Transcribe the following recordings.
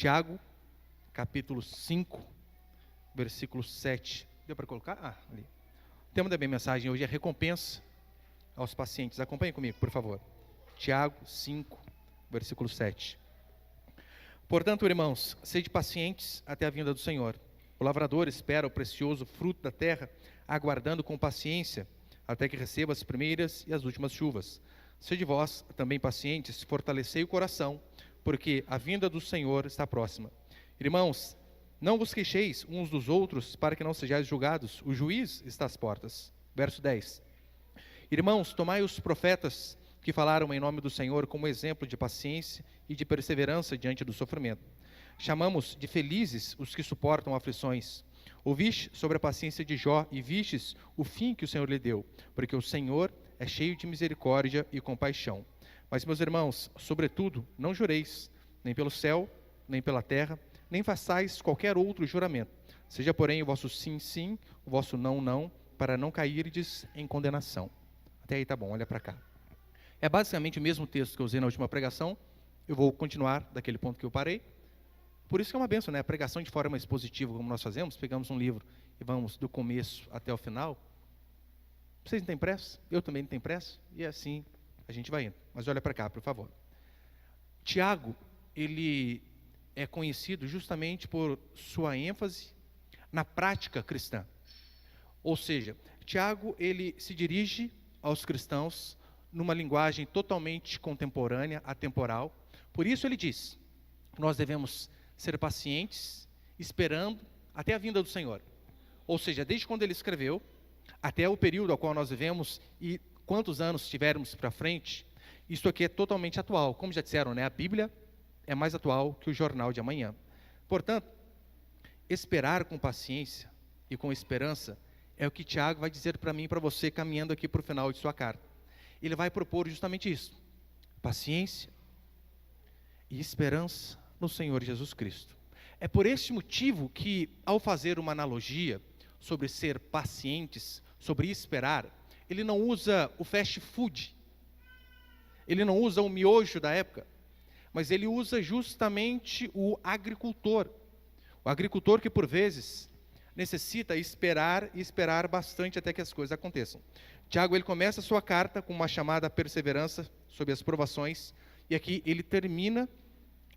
Tiago, capítulo 5, versículo 7. Deu para colocar? Ali. O tema da minha mensagem hoje é recompensa aos pacientes. Acompanhe comigo, por favor. Tiago 5, versículo 7. Portanto, irmãos, sede pacientes até a vinda do Senhor. O lavrador espera o precioso fruto da terra, aguardando com paciência, até que receba as primeiras e as últimas chuvas. Sede vós também pacientes, fortalecei o coração, porque a vinda do Senhor está próxima. Irmãos, não vos queixeis uns dos outros, para que não sejais julgados. O juiz está às portas. Verso 10. Irmãos, tomai os profetas que falaram em nome do Senhor como exemplo de paciência e de perseverança diante do sofrimento. Chamamos de felizes os que suportam aflições. Ouvistes sobre a paciência de Jó e vistes o fim que o Senhor lhe deu, porque o Senhor é cheio de misericórdia e compaixão. Mas, meus irmãos, sobretudo, não jureis, nem pelo céu, nem pela terra, nem façais qualquer outro juramento. Seja, porém, o vosso sim, sim, o vosso não, não, para não cairdes em condenação. Até aí tá bom, olha para cá. É basicamente o mesmo texto que eu usei na última pregação. Eu vou continuar daquele ponto que eu parei. Por isso que é uma bênção, né? A pregação de forma expositiva, como nós fazemos, pegamos um livro e vamos do começo até o final. Vocês não têm pressa? Eu também não tenho pressa. E assim a gente vai indo. Mas olha para cá, por favor. Tiago, ele é conhecido justamente por sua ênfase na prática cristã. Ou seja, Tiago, ele se dirige aos cristãos numa linguagem totalmente contemporânea, atemporal. Por isso ele diz, nós devemos ser pacientes, esperando até a vinda do Senhor. Ou seja, desde quando ele escreveu, até o período ao qual nós vivemos e quantos anos tivermos para frente, isso aqui é totalmente atual. Como já disseram, né? A Bíblia é mais atual que o jornal de amanhã. Portanto, esperar com paciência e com esperança é o que Tiago vai dizer para mim e para você, caminhando aqui para o final de sua carta. Ele vai propor justamente isso: paciência e esperança no Senhor Jesus Cristo. É por este motivo que, ao fazer uma analogia sobre ser pacientes, sobre esperar, ele não usa o fast food, ele não usa o miojo da época, mas ele usa justamente o agricultor que por vezes necessita esperar e esperar bastante até que as coisas aconteçam. Tiago, ele começa a sua carta com uma chamada à perseverança sob as provações, e aqui ele termina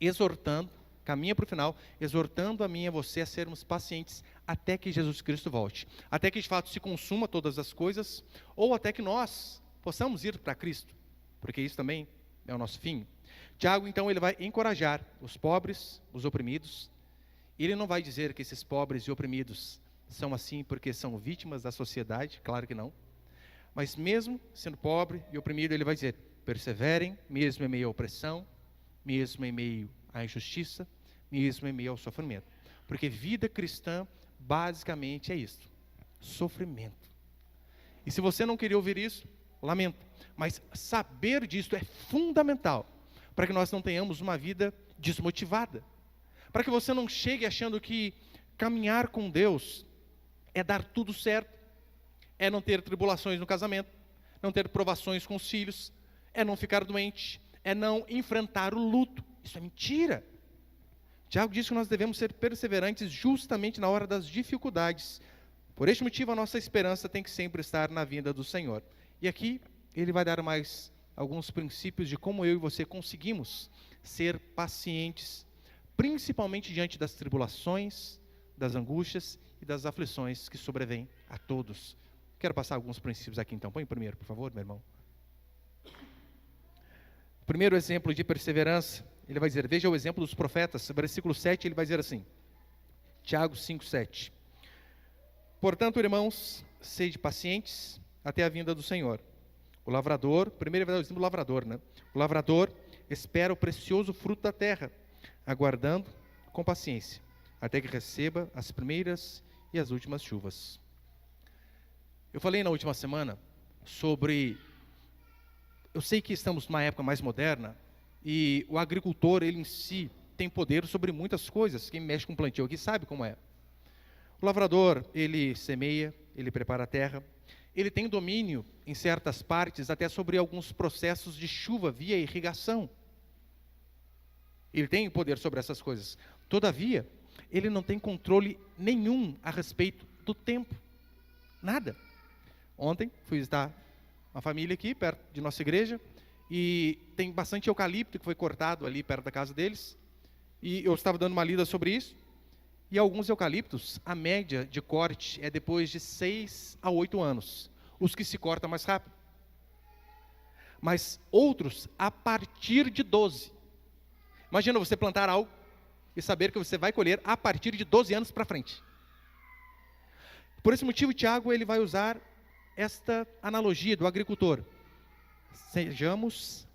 exortando, caminha para o final, exortando a mim e a você a sermos pacientes até que Jesus Cristo volte, até que de fato se consuma todas as coisas, ou até que nós possamos ir para Cristo, porque isso também é o nosso fim. Tiago, então, ele vai encorajar os pobres, os oprimidos. Ele não vai dizer que esses pobres e oprimidos são assim porque são vítimas da sociedade, claro que não. Mas mesmo sendo pobre e oprimido, ele vai dizer, perseverem, mesmo em meio à opressão, mesmo em meio à injustiça, mesmo em meio ao sofrimento. Porque vida cristã, basicamente, é isto: sofrimento. E se você não queria ouvir isso, lamento. Mas saber disso é fundamental para que nós não tenhamos uma vida desmotivada. Para que você não chegue achando que caminhar com Deus é dar tudo certo, é não ter tribulações no casamento, não ter provações com os filhos, é não ficar doente, é não enfrentar o luto. Isso é mentira. Tiago diz que nós devemos ser perseverantes justamente na hora das dificuldades. Por este motivo, a nossa esperança tem que sempre estar na vinda do Senhor. E aqui ele vai dar mais alguns princípios de como eu e você conseguimos ser pacientes, principalmente diante das tribulações, das angústias e das aflições que sobrevêm a todos. Quero passar alguns princípios aqui então. Põe o primeiro, por favor, meu irmão. O primeiro exemplo de perseverança, ele vai dizer, veja o exemplo dos profetas, versículo 7, ele vai dizer assim, Tiago 5, 7. Portanto, irmãos, sede pacientes até a vinda do Senhor. O lavrador, primeiro ele vai dar o exemplo do lavrador, né? O lavrador espera o precioso fruto da terra, aguardando com paciência, até que receba as primeiras e as últimas chuvas. Eu falei na última semana sobre... Eu sei que estamos numa época mais moderna, e o agricultor, ele em si, tem poder sobre muitas coisas. Quem mexe com plantio aqui sabe como é. O lavrador, ele semeia, ele prepara a terra, ele tem domínio em certas partes até sobre alguns processos de chuva via irrigação. Ele tem poder sobre essas coisas. Todavia, ele não tem controle nenhum a respeito do tempo. Nada. Ontem fui visitar uma família aqui, perto de nossa igreja, e tem bastante eucalipto que foi cortado ali perto da casa deles. E eu estava dando uma lida sobre isso. E alguns eucaliptos, a média de corte é depois de 6 a 8 anos. Os que se cortam mais rápido. Mas outros, a partir de 12. Imagina você plantar algo e saber que você vai colher a partir de 12 anos para frente. Por esse motivo, Tiago ele vai usar esta analogia do agricultor. Sejamos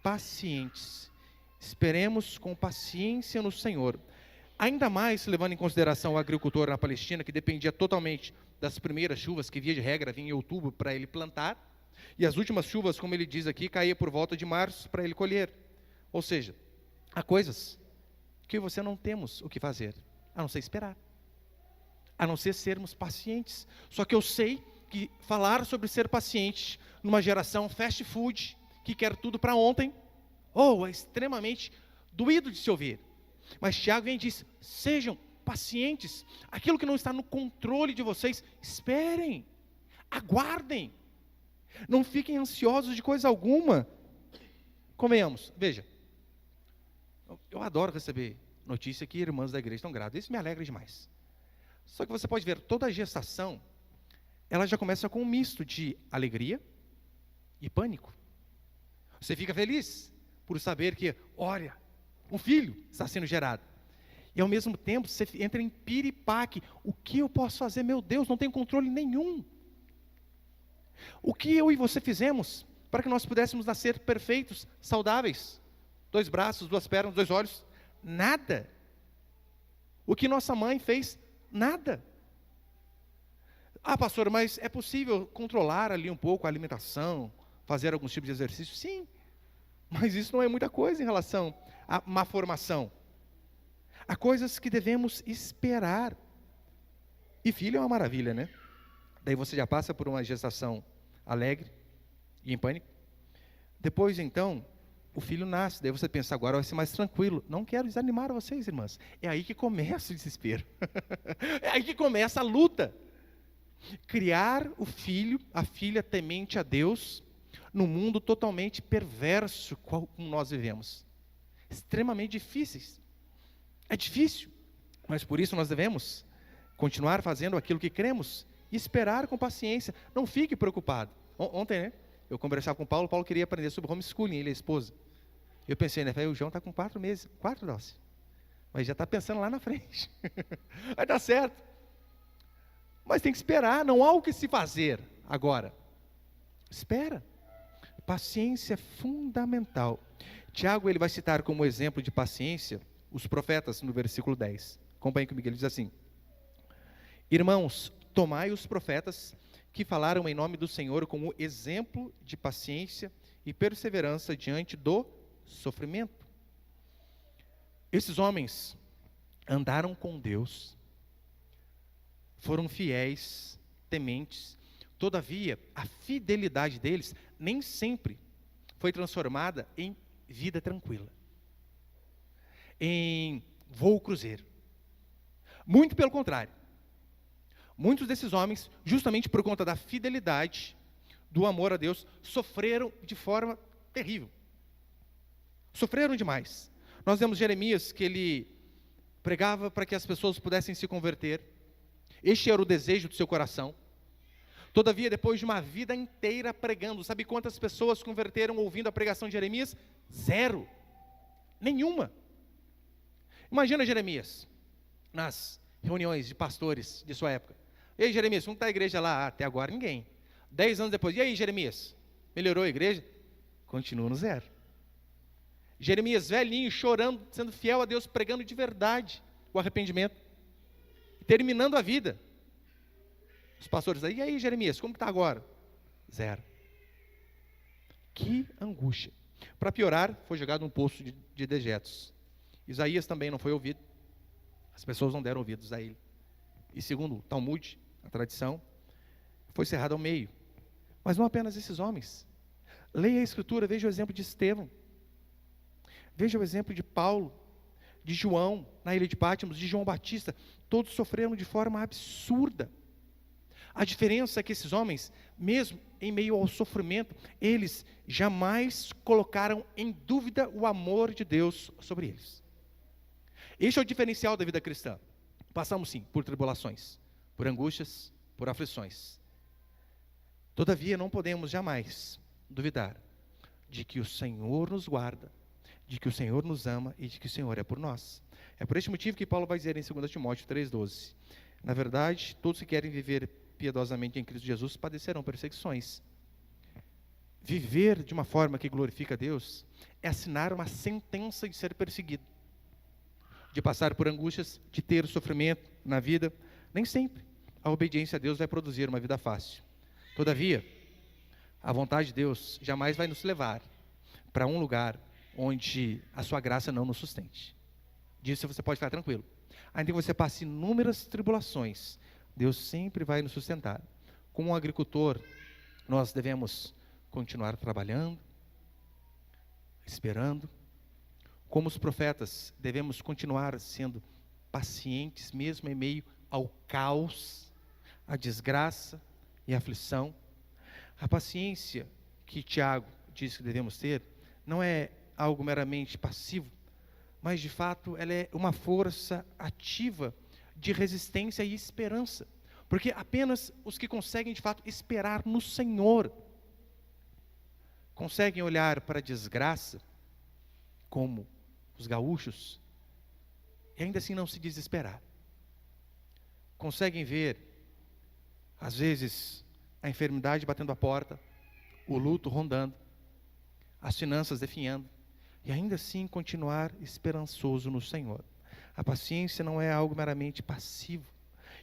pacientes. Esperemos com paciência no Senhor. Ainda mais levando em consideração o agricultor na Palestina, que dependia totalmente das primeiras chuvas, que via de regra vinha em outubro para ele plantar, e as últimas chuvas, como ele diz aqui, caía por volta de março para ele colher. Ou seja, há coisas que você não temos o que fazer, a não ser esperar, a não ser sermos pacientes. Só que eu sei que falar sobre ser paciente numa geração fast food, que quer tudo para ontem, é extremamente doído de se ouvir. Mas Tiago vem e diz, sejam pacientes, aquilo que não está no controle de vocês, esperem, aguardem, não fiquem ansiosos de coisa alguma. Convenhamos, veja, eu adoro receber notícia que irmãs da igreja estão grávidas, isso me alegra demais. Só que você pode ver, toda a gestação, ela já começa com um misto de alegria e pânico. Você fica feliz por saber que, olha, um filho está sendo gerado. E ao mesmo tempo, você entra em piripaque. O que eu posso fazer? Meu Deus, não tenho controle nenhum. O que eu e você fizemos para que nós pudéssemos nascer perfeitos, saudáveis? 2 braços, 2 pernas, 2 olhos? Nada. O que nossa mãe fez? Nada. Ah, pastor, mas é possível controlar ali um pouco a alimentação, fazer alguns tipos de exercício? Sim. Mas isso não é muita coisa em relação à má formação. Há coisas que devemos esperar. E filho é uma maravilha, né? Daí você já passa por uma gestação alegre e em pânico. Depois, então, o filho nasce. Daí você pensa, agora vai ser mais tranquilo. Não quero desanimar vocês, irmãs. É aí que começa o desespero. É aí que começa a luta. Criar o filho, a filha temente a Deus, num mundo totalmente perverso como nós vivemos. Extremamente difíceis. É difícil, mas por isso nós devemos continuar fazendo aquilo que cremos e esperar com paciência. Não fique preocupado. Ontem, né, eu conversava com o Paulo queria aprender sobre homeschooling, ele e a esposa. Eu pensei, né, o João está com 4 meses, 4, Dulce, mas já está pensando lá na frente. Vai dar certo. Mas tem que esperar, não há o que se fazer agora. Espera. Paciência é fundamental. Tiago ele vai citar como exemplo de paciência os profetas no versículo 10. Acompanhe comigo, ele diz assim: irmãos, tomai os profetas que falaram em nome do Senhor como exemplo de paciência e perseverança diante do sofrimento. Esses homens andaram com Deus, foram fiéis, tementes. Todavia, a fidelidade deles nem sempre foi transformada em vida tranquila, em voo cruzeiro. Muito pelo contrário. Muitos desses homens, justamente por conta da fidelidade, do amor a Deus, sofreram de forma terrível. Sofreram demais. Nós vemos Jeremias, que ele pregava para que as pessoas pudessem se converter. Este era o desejo do seu coração. Todavia, depois de uma vida inteira pregando, sabe quantas pessoas se converteram ouvindo a pregação de Jeremias? 0. Nenhuma. Imagina Jeremias, nas reuniões de pastores de sua época. E aí, Jeremias, como está a igreja lá? Até agora ninguém. 10 anos depois, e aí, Jeremias? Melhorou a igreja? Continua no 0. Jeremias, velhinho, chorando, sendo fiel a Deus, pregando de verdade o arrependimento, terminando a vida. Os pastores aí, e aí, Jeremias, como está agora? 0. Que angústia. Para piorar, foi jogado num poço de dejetos. Isaías também não foi ouvido. As pessoas não deram ouvidos a ele. E segundo o Talmud, a tradição, foi cerrado ao meio. Mas não apenas esses homens. Leia a Escritura, veja o exemplo de Estevão. Veja o exemplo de Paulo. de João na ilha de Patmos, de João Batista, todos sofreram de forma absurda. A diferença é que esses homens, mesmo em meio ao sofrimento, eles jamais colocaram em dúvida o amor de Deus sobre eles. Este é o diferencial da vida cristã. Passamos sim por tribulações, por angústias, por aflições. Todavia não podemos jamais duvidar de que o Senhor nos guarda, de que o Senhor nos ama e de que o Senhor é por nós. É por este motivo que Paulo vai dizer em 2 Timóteo 3,12: na verdade, todos que querem viver piedosamente em Cristo Jesus padecerão perseguições. Viver de uma forma que glorifica a Deus é assinar uma sentença de ser perseguido, de passar por angústias, de ter sofrimento na vida. Nem sempre a obediência a Deus vai produzir uma vida fácil. Todavia, a vontade de Deus jamais vai nos levar para um lugar onde a sua graça não nos sustente. Disso você pode ficar tranquilo. Ainda que você passe inúmeras tribulações, Deus sempre vai nos sustentar. Como um agricultor, nós devemos continuar trabalhando, esperando. Como os profetas, devemos continuar sendo pacientes, mesmo em meio ao caos, à desgraça e à aflição. A paciência que Tiago diz que devemos ter, não é algo meramente passivo, mas de fato ela é uma força ativa de resistência e esperança. Porque apenas os que conseguem de fato esperar no Senhor, conseguem olhar para a desgraça, como os gaúchos, e ainda assim não se desesperar. Conseguem ver, às vezes, a enfermidade batendo a porta, o luto rondando, as finanças definhando, e ainda assim continuar esperançoso no Senhor. A paciência não é algo meramente passivo.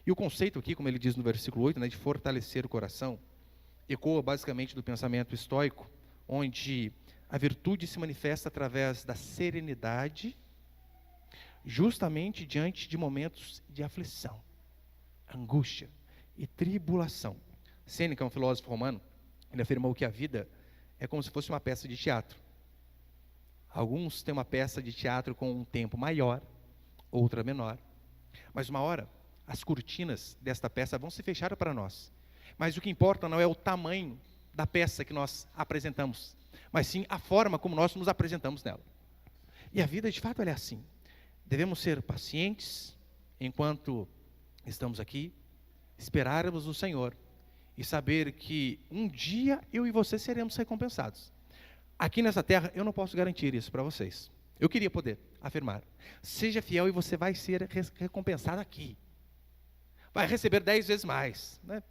E o conceito aqui, como ele diz no versículo 8, de fortalecer o coração, ecoa basicamente do pensamento estoico, onde a virtude se manifesta através da serenidade, justamente diante de momentos de aflição, angústia e tribulação. Sêneca, um filósofo romano, ele afirmou que a vida é como se fosse uma peça de teatro. Alguns têm uma peça de teatro com um tempo maior, outra menor. Mas uma hora, as cortinas desta peça vão se fechar para nós. Mas o que importa não é o tamanho da peça que nós apresentamos, mas sim a forma como nós nos apresentamos nela. E a vida, de fato, ela é assim. Devemos ser pacientes enquanto estamos aqui, esperarmos o Senhor e saber que um dia eu e você seremos recompensados. Aqui nessa terra, eu não posso garantir isso para vocês. Eu queria poder afirmar. Seja fiel e você vai ser recompensado aqui. Vai receber 10 vezes mais. Né?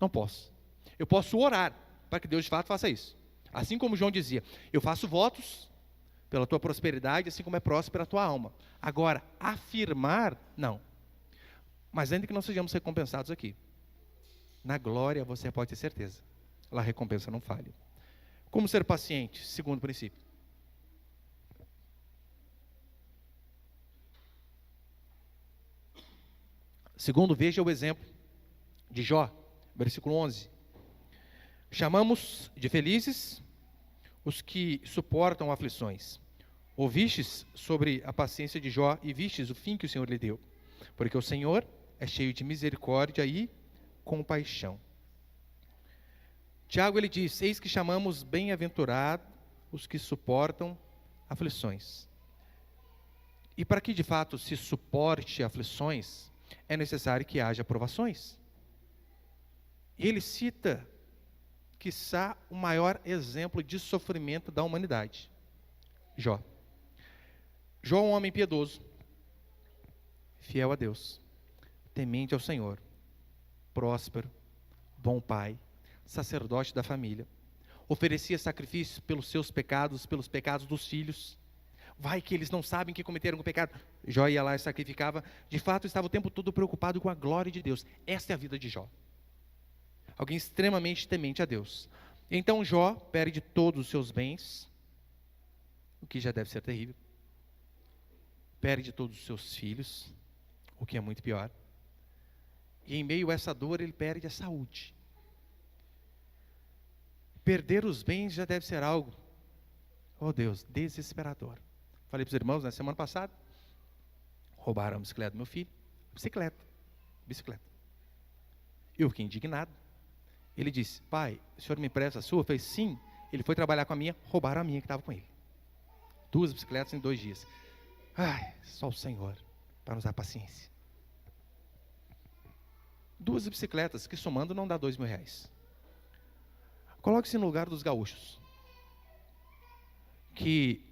Não posso. Eu posso orar para que Deus de fato faça isso. Assim como João dizia, eu faço votos pela tua prosperidade, assim como é próspera a tua alma. Agora, afirmar, não. Mas ainda que não sejamos recompensados aqui, na glória você pode ter certeza. Lá a recompensa não falha. Como ser paciente? Segundo princípio. Segundo, veja o exemplo de Jó, versículo 11. Chamamos de felizes os que suportam aflições. Ouvistes sobre a paciência de Jó e vistes o fim que o Senhor lhe deu. Porque o Senhor é cheio de misericórdia e compaixão. Tiago, ele diz, eis que chamamos bem-aventurados os que suportam aflições. E para que de fato se suporte aflições, é necessário que haja provações. E ele cita, quiçá, o maior exemplo de sofrimento da humanidade. Jó. Jó é um homem piedoso, fiel a Deus, temente ao Senhor, próspero, bom pai, sacerdote da família, oferecia sacrifícios pelos seus pecados, pelos pecados dos filhos. Vai que eles não sabem que cometeram um pecado. Jó ia lá e sacrificava. De fato, estava o tempo todo preocupado com a glória de Deus. Esta é a vida de Jó. Alguém extremamente temente a Deus. Então Jó perde todos os seus bens, o que já deve ser terrível. Perde todos os seus filhos, o que é muito pior. E em meio a essa dor, ele perde a saúde. Perder os bens já deve ser algo, oh Deus, desesperador. Falei para os irmãos na semana passada, Roubaram a bicicleta do meu filho. Bicicleta. Eu fiquei indignado. Ele disse: pai, o senhor me empresta a sua? Eu falei: sim. Ele foi trabalhar com a minha, roubaram a minha que estava com ele. 2 bicicletas em 2 dias. Ai, só o Senhor para nos dar paciência. 2 bicicletas que somando não dá R$2.000. Coloque-se no lugar dos gaúchos, que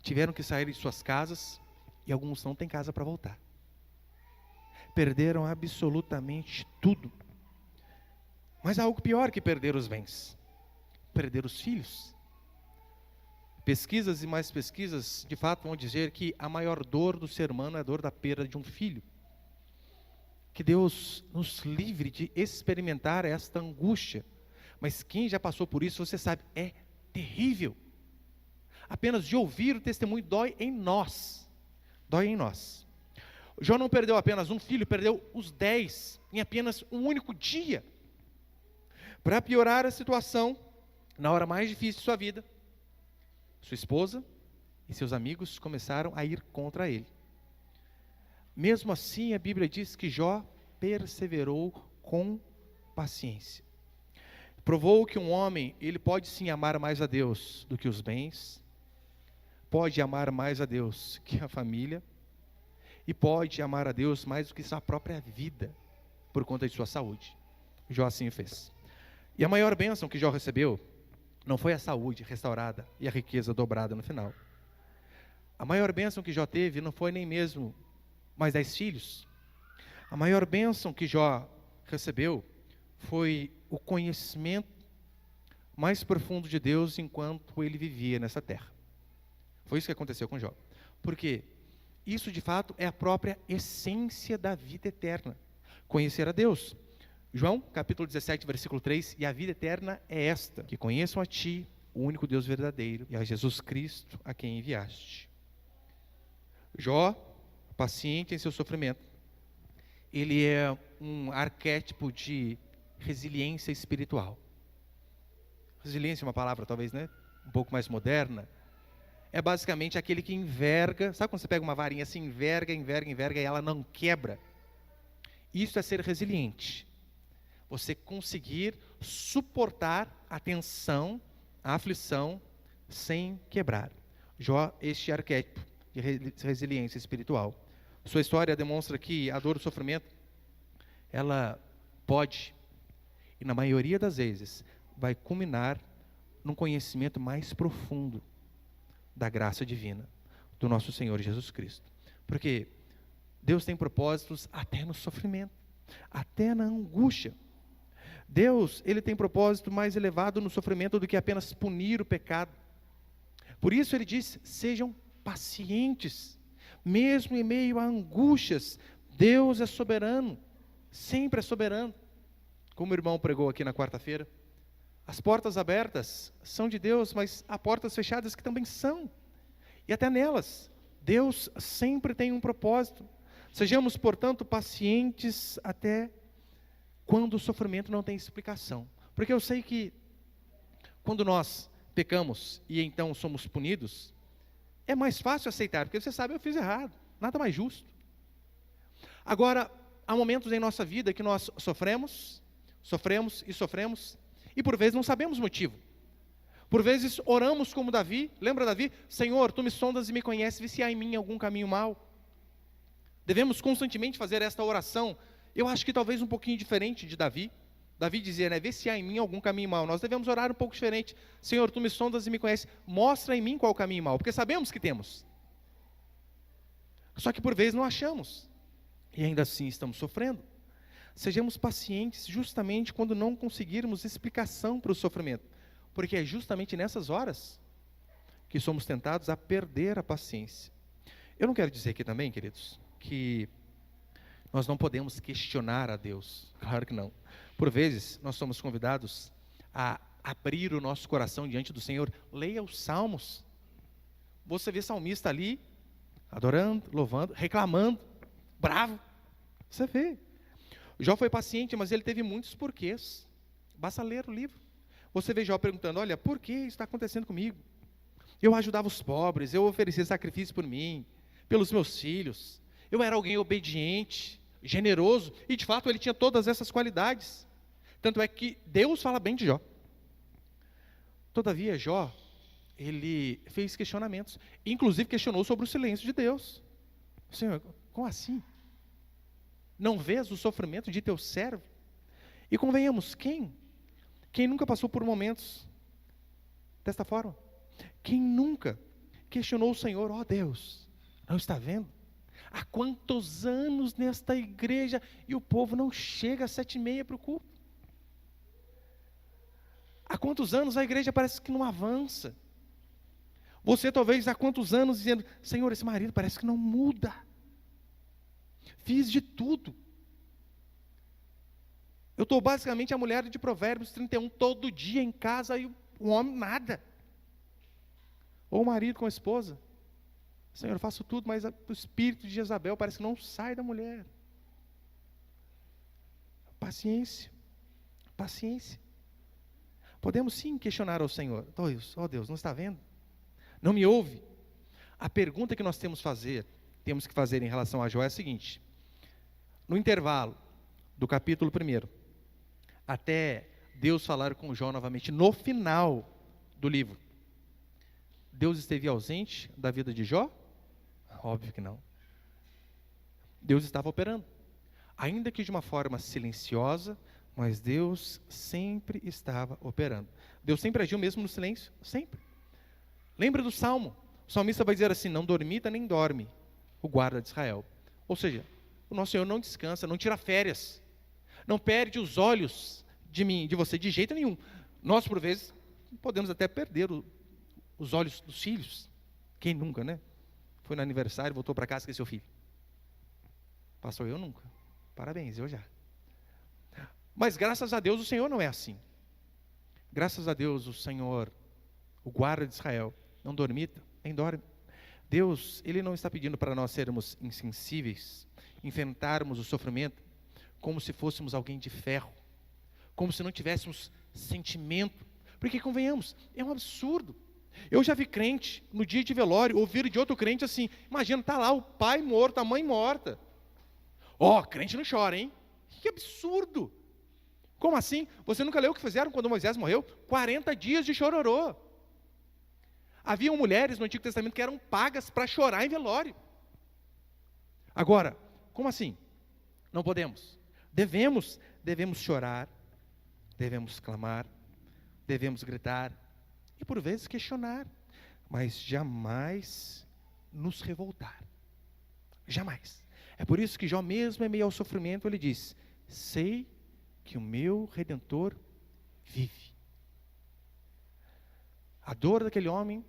tiveram que sair de suas casas e alguns não têm casa para voltar. Perderam absolutamente tudo. Mas há algo pior que perder os bens: perder os filhos. Pesquisas e mais pesquisas, de fato, vão dizer que a maior dor do ser humano é a dor da perda de um filho. Que Deus nos livre de experimentar esta angústia. Mas quem já passou por isso, você sabe, é terrível. Apenas de ouvir o testemunho dói em nós. Dói em nós. Jó não perdeu apenas um filho, perdeu os 10 em apenas um único dia. Para piorar a situação, na hora mais difícil de sua vida, sua esposa e seus amigos começaram a ir contra ele. Mesmo assim, a Bíblia diz que Jó perseverou com paciência. Provou que um homem, ele pode sim amar mais a Deus do que os bens, pode amar mais a Deus que a família, e pode amar a Deus mais do que sua própria vida, por conta de sua saúde. Jó assim fez. E a maior bênção que Jó recebeu não foi a saúde restaurada e a riqueza dobrada no final. A maior bênção que Jó teve não foi nem mesmo mais 10 filhos. A maior bênção que Jó recebeu foi o conhecimento mais profundo de Deus enquanto ele vivia nessa terra. Foi isso que aconteceu com Jó. Porque isso de fato é a própria essência da vida eterna. Conhecer a Deus. João, capítulo 17, versículo 3, e a vida eterna é esta, que conheçam a ti, o único Deus verdadeiro, e a Jesus Cristo, a quem enviaste. Jó, paciente em seu sofrimento, ele é um arquétipo de resiliência espiritual. Resiliência é uma palavra talvez, né, um pouco mais moderna. É basicamente aquele que enverga, sabe quando você pega uma varinha assim, enverga e ela não quebra? Isso é ser resiliente. Você conseguir suportar a tensão, a aflição, sem quebrar. Jó, este arquétipo de resiliência espiritual. Sua história demonstra que a dor e o sofrimento, ela pode, e na maioria das vezes, vai culminar num conhecimento mais profundo da graça divina do nosso Senhor Jesus Cristo. Porque Deus tem propósitos até no sofrimento, até na angústia. Deus, ele tem propósito mais elevado no sofrimento do que apenas punir o pecado. Por isso ele diz: sejam pacientes, mesmo em meio a angústias. Deus é soberano, sempre é soberano. Como o irmão pregou aqui na quarta-feira, as portas abertas são de Deus, mas há portas fechadas que também são. E até nelas, Deus sempre tem um propósito. Sejamos, portanto, pacientes até quando o sofrimento não tem explicação. Porque eu sei que quando nós pecamos e então somos punidos, é mais fácil aceitar, porque você sabe, eu fiz errado, nada mais justo. Agora, há momentos em nossa vida que nós sofremos, e por vezes não sabemos o motivo. Por vezes oramos como Davi, lembra Davi? Senhor, tu me sondas e me conheces, vê se há em mim algum caminho mau. Devemos constantemente fazer esta oração. Eu acho que talvez um pouquinho diferente de Davi. Davi dizia, né, vê se há em mim algum caminho mau. Nós devemos orar um pouco diferente. Senhor, tu me sondas e me conheces, mostra em mim qual é o caminho mau, porque sabemos que temos. Só que por vezes não achamos, e ainda assim estamos sofrendo. Sejamos pacientes justamente quando não conseguirmos explicação para o sofrimento, porque é justamente nessas horas que somos tentados a perder a paciência. Eu não quero dizer aqui também, queridos, que nós não podemos questionar a Deus, claro que não. Por vezes, nós somos convidados a abrir o nosso coração diante do Senhor. Leia os salmos. Você vê salmista ali, adorando, louvando, reclamando, bravo. Você vê. Jó foi paciente, mas ele teve muitos porquês. Basta ler o livro. Você vê Jó perguntando, olha, por que isso está acontecendo comigo? Eu ajudava os pobres, eu oferecia sacrifício por mim, pelos meus filhos. eu era alguém obediente, generoso, e de fato ele tinha todas essas qualidades. Tanto é que Deus fala bem de Jó. Todavia, Jó, ele fez questionamentos, inclusive questionou sobre o silêncio de Deus. Senhor, como assim? Não vês o sofrimento de teu servo? E convenhamos, quem nunca passou por momentos desta forma? Quem nunca questionou o Senhor? Ó Deus, não está vendo? Há quantos anos nesta igreja e o povo não chega às 7h30 para o culto? Há quantos anos a igreja parece que não avança? Você talvez há quantos anos dizendo, Senhor, esse marido parece que não muda. Fiz de tudo. Eu estou basicamente a mulher de Provérbios 31, todo dia em casa, e o homem nada. Ou o marido com a esposa. Senhor, eu faço tudo, mas o espírito de Jezabel parece que não sai da mulher. Paciência. Paciência. Podemos sim questionar ao Senhor. Ó Deus, não está vendo? Não me ouve? A pergunta que nós temos que fazer em relação a Jó é a seguinte. No intervalo do capítulo 1, até Deus falar com Jó novamente, no final do livro, Deus esteve ausente da vida de Jó? Óbvio que não. Deus estava operando. Ainda que de uma forma silenciosa, mas Deus sempre estava operando. Deus sempre agiu mesmo no silêncio, sempre. Lembra do Salmo? O salmista vai dizer assim, não dormita nem dorme o guarda de Israel. Ou seja, o nosso Senhor não descansa, não tira férias, não perde os olhos de mim, de você, de jeito nenhum. Nós, por vezes, podemos até perder os olhos dos filhos. Quem nunca, né? Foi no aniversário, voltou para casa, esqueceu o filho. Pastor, eu nunca. Parabéns, eu já. Mas graças a Deus o Senhor não é assim. Graças a Deus o Senhor, o guarda de Israel, não dormita, nem dorme. Deus, Ele não está pedindo para nós sermos insensíveis, enfrentarmos o sofrimento como se fôssemos alguém de ferro, como se não tivéssemos sentimento, porque convenhamos, é um absurdo. Eu já vi crente, no dia de velório, ouvir de outro crente assim, imagina, está lá o pai morto, a mãe morta. Crente não chora, hein? Que absurdo! Como assim? Você nunca leu o que fizeram quando Moisés morreu? 40 dias de chororô. Haviam mulheres no Antigo Testamento que eram pagas para chorar em velório. Agora, como assim? Não podemos. Devemos chorar, devemos clamar, devemos gritar e por vezes questionar, mas jamais nos revoltar. Jamais. É por isso que Jó mesmo em meio ao sofrimento ele diz, sei que o meu Redentor vive. A dor daquele homem,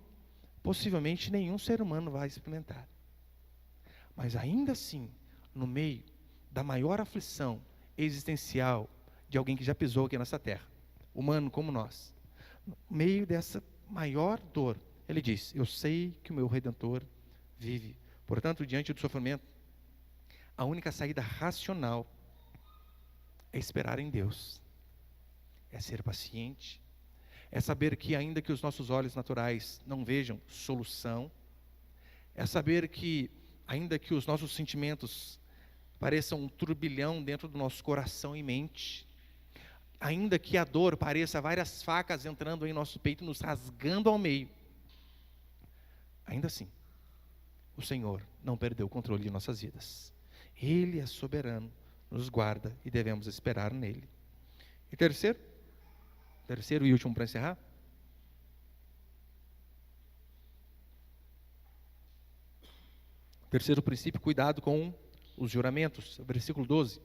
possivelmente nenhum ser humano vai experimentar. Mas ainda assim, no meio da maior aflição existencial de alguém que já pisou aqui nessa terra, humano como nós, no meio dessa maior dor, ele diz, eu sei que o meu Redentor vive. Portanto, diante do sofrimento, a única saída racional é esperar em Deus, é ser paciente, é saber que ainda que os nossos olhos naturais não vejam solução, é saber que ainda que os nossos sentimentos pareçam um turbilhão dentro do nosso coração e mente, ainda que a dor pareça várias facas entrando em nosso peito, nos rasgando ao meio, ainda assim, o Senhor não perdeu o controle de nossas vidas. Ele é soberano, nos guarda e devemos esperar nele. E terceiro e último para encerrar. Terceiro princípio, cuidado com os juramentos. Versículo 12.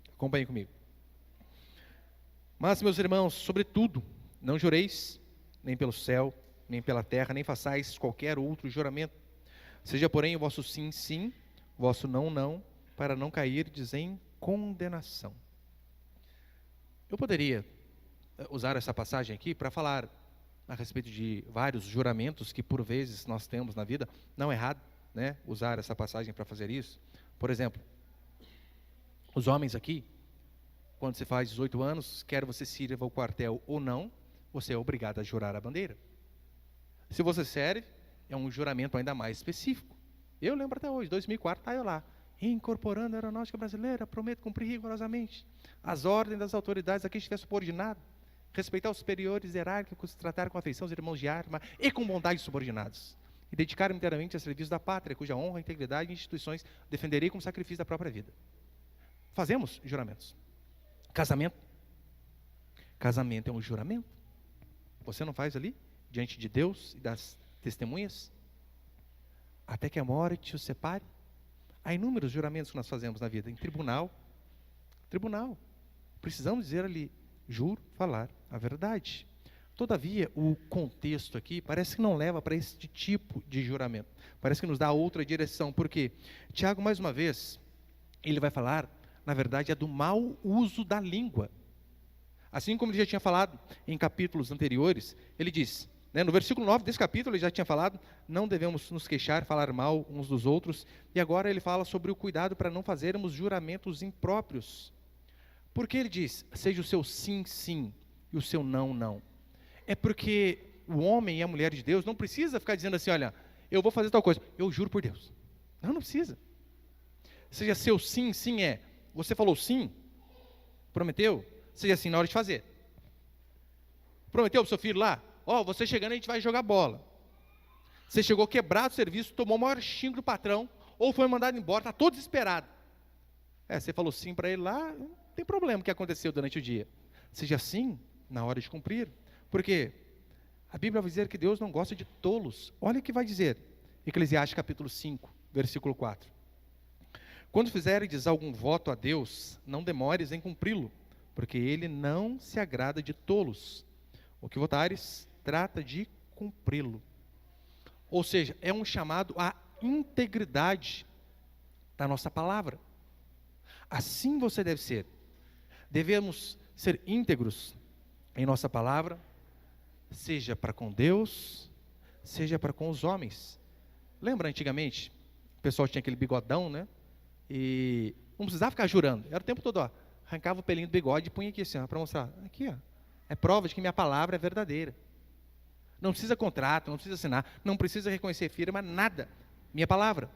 Acompanhe comigo. Mas, meus irmãos, sobretudo, não jureis, nem pelo céu, nem pela terra, nem façais qualquer outro juramento. Seja, porém, o vosso sim, sim, o vosso não, não, para não cairdes em condenação. Eu poderia usar essa passagem aqui para falar a respeito de vários juramentos que por vezes nós temos na vida. Não é errado, né, usar essa passagem para fazer isso. Por exemplo, os homens aqui, quando você faz 18 anos, quer você sirva o quartel ou não, você é obrigado a jurar a bandeira. Se você serve, é um juramento ainda mais específico. Eu lembro até hoje, 2004, está eu lá. incorporando a aeronáutica brasileira, prometo cumprir rigorosamente as ordens das autoridades a quem estiver subordinado, respeitar os superiores hierárquicos, tratar com afeição os irmãos de arma e com bondade os subordinados, e dedicar-me inteiramente a serviço da pátria, cuja honra, integridade e instituições defenderei como sacrifício da própria vida. Fazemos juramentos. Casamento é um juramento. Você não faz ali, diante de Deus e das testemunhas? Até que a morte os separe. Há inúmeros juramentos que nós fazemos na vida, em tribunal. Precisamos dizer ali, juro falar a verdade. Todavia, o contexto aqui parece que não leva para este tipo de juramento. Parece que nos dá outra direção. Por quê? Tiago, mais uma vez, ele vai falar, na verdade, é do mau uso da língua. Assim como ele já tinha falado em capítulos anteriores, ele diz, no versículo 9 desse capítulo, ele já tinha falado, não devemos nos queixar, falar mal uns dos outros, e agora ele fala sobre o cuidado para não fazermos juramentos impróprios. Porque ele diz, seja o seu sim, sim, e o seu não, não. É porque o homem e a mulher de Deus não precisa ficar dizendo assim, olha, eu vou fazer tal coisa, eu juro por Deus. Não precisa. Seja seu sim, sim você falou sim, prometeu, seja assim na hora de fazer. Prometeu para o seu filho lá, você chegando a gente vai jogar bola. Você chegou quebrado o serviço, tomou o maior xingo do patrão, ou foi mandado embora, está todo desesperado. Você falou sim para ele lá, não tem problema o que aconteceu durante o dia. Seja assim na hora de cumprir. Porque a Bíblia vai dizer que Deus não gosta de tolos. Olha o que vai dizer, Eclesiastes capítulo 5, versículo 4. Quando fizeres algum voto a Deus, não demores em cumpri-lo, porque ele não se agrada de tolos. O que votares, trata de cumpri-lo. Ou seja, é um chamado à integridade da nossa palavra. Assim você deve ser. Devemos ser íntegros em nossa palavra, seja para com Deus, seja para com os homens. Lembra antigamente, o pessoal tinha aquele bigodão, e não precisava ficar jurando, era o tempo todo, arrancava o pelinho do bigode e punha aqui assim, para mostrar, aqui é prova de que minha palavra é verdadeira. Não precisa contrato, não precisa assinar, não precisa reconhecer firma, nada, minha palavra.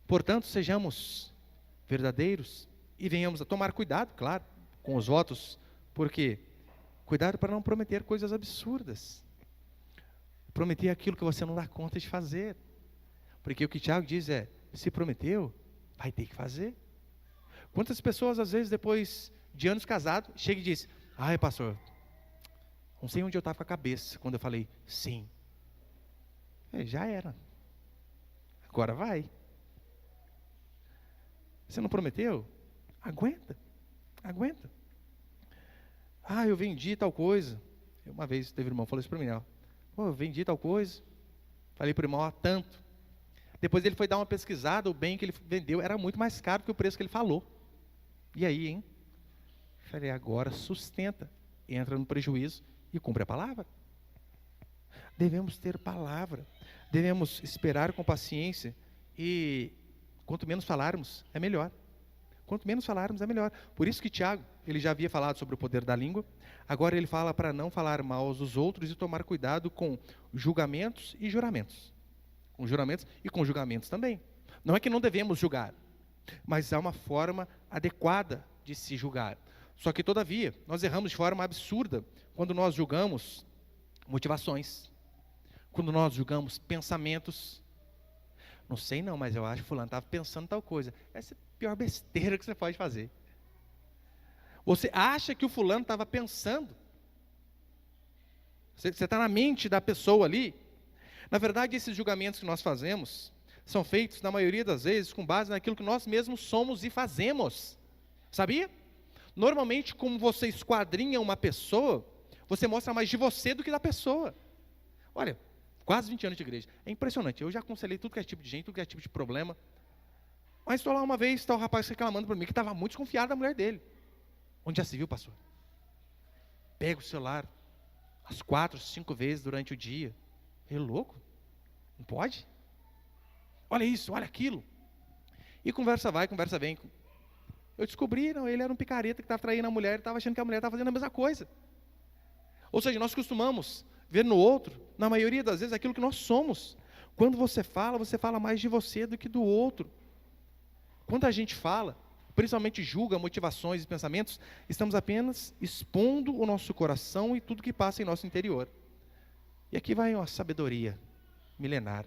Portanto, sejamos verdadeiros e venhamos a tomar cuidado, claro, com os votos, porque cuidado para não prometer coisas absurdas. Prometer aquilo que você não dá conta de fazer. Porque o que Tiago diz é, se prometeu, vai ter que fazer. Quantas pessoas, às vezes, depois de anos casados, chegam e dizem, pastor, não sei onde eu estava com a cabeça, quando eu falei sim. Já era. Agora vai. Você não prometeu? Aguenta. Eu vendi tal coisa. Uma vez teve um irmão que falou isso para mim, eu vendi tal coisa. Falei para o irmão, tanto. Depois ele foi dar uma pesquisada, o bem que ele vendeu era muito mais caro que o preço que ele falou. E aí, hein? Falei, agora sustenta, entra no prejuízo e cumpre a palavra. Devemos ter palavra, devemos esperar com paciência e quanto menos falarmos, é melhor. Quanto menos falarmos, é melhor. Por isso que Tiago, ele já havia falado sobre o poder da língua, agora ele fala para não falar mal dos outros e tomar cuidado com julgamentos e juramentos. Com juramentos e com julgamentos também. Não é que não devemos julgar, mas há uma forma adequada de se julgar. Só que, todavia, nós erramos de forma absurda quando nós julgamos motivações, quando nós julgamos pensamentos. Não sei não, mas eu acho que fulano estava pensando tal coisa. Essa é a pior besteira que você pode fazer. Você acha que o fulano estava pensando. Você está na mente da pessoa ali. Na verdade, esses julgamentos que nós fazemos são feitos, na maioria das vezes, com base naquilo que nós mesmos somos e fazemos. Sabia? Normalmente, como você esquadrinha uma pessoa, você mostra mais de você do que da pessoa. Olha, quase 20 anos de igreja. É impressionante. Eu já aconselhei tudo que é tipo de gente, tudo que é tipo de problema. Mas estou lá uma vez, está o rapaz reclamando para mim que estava muito desconfiado da mulher dele. Onde já se viu, pastor? Pega o celular as 4, 5 vezes durante o dia. Ele louco? Não pode? Olha isso, olha aquilo. E conversa vai, conversa vem. Eu descobri, não, ele era um picareta que estava traindo a mulher, estava achando que a mulher estava fazendo a mesma coisa. Ou seja, nós costumamos ver no outro, na maioria das vezes, aquilo que nós somos. Quando você fala mais de você do que do outro. Quando a gente fala, principalmente julga motivações e pensamentos, estamos apenas expondo o nosso coração e tudo que passa em nosso interior. E aqui vai uma sabedoria milenar.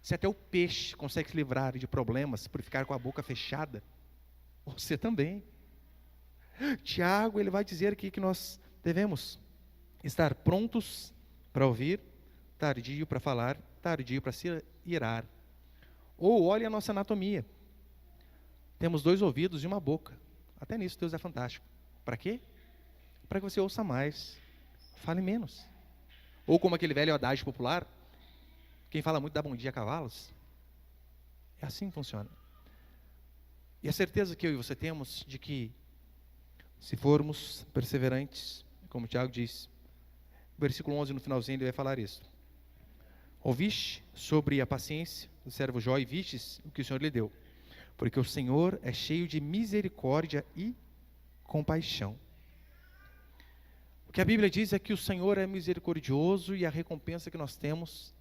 Se até o peixe consegue se livrar de problemas por ficar com a boca fechada, você também. Tiago, ele vai dizer aqui que nós devemos estar prontos para ouvir, tardio para falar, tardio para se irar. Ou olhe a nossa anatomia. Temos 2 ouvidos e uma boca. Até nisso Deus é fantástico. Para quê? Para que você ouça mais, fale menos. Ou como aquele velho adágio popular, quem fala muito dá bom dia a cavalos. É assim que funciona. E a certeza que eu e você temos de que, se formos perseverantes, como Tiago diz, versículo 11 no finalzinho ele vai falar isso. Ouviste sobre a paciência do servo Jó e vistes o que o Senhor lhe deu. Porque o Senhor é cheio de misericórdia e compaixão. O que a Bíblia diz é que o Senhor é misericordioso e a recompensa que nós temos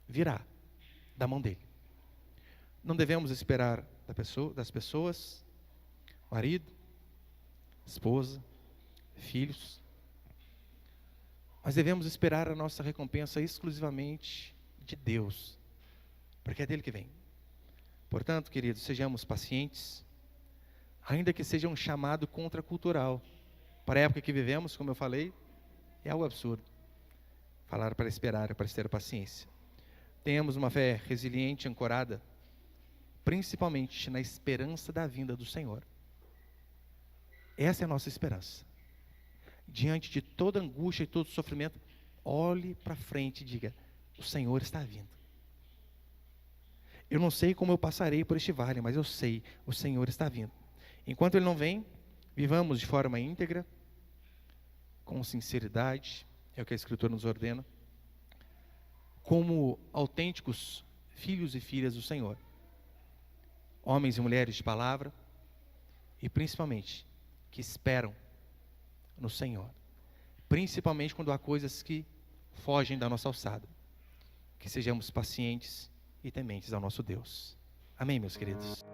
virá da mão dele. Não devemos esperar das pessoas, marido, esposa, filhos, mas devemos esperar a nossa recompensa exclusivamente de Deus, porque é dele que vem. Portanto, queridos, sejamos pacientes, ainda que seja um chamado contracultural. Para a época que vivemos, como eu falei, é algo absurdo. Falar para esperar, para ter paciência. Tenhamos uma fé resiliente, ancorada, principalmente na esperança da vinda do Senhor. Essa é a nossa esperança. Diante de toda angústia e todo sofrimento, olhe para frente e diga, o Senhor está vindo. Eu não sei como eu passarei por este vale, mas eu sei, o Senhor está vindo. Enquanto Ele não vem, vivamos de forma íntegra, com sinceridade, é o que a Escritura nos ordena, como autênticos filhos e filhas do Senhor. Homens e mulheres de palavra, e principalmente, que esperam no Senhor. Principalmente quando há coisas que fogem da nossa alçada. Que sejamos pacientes e tementes ao nosso Deus. Amém, meus queridos?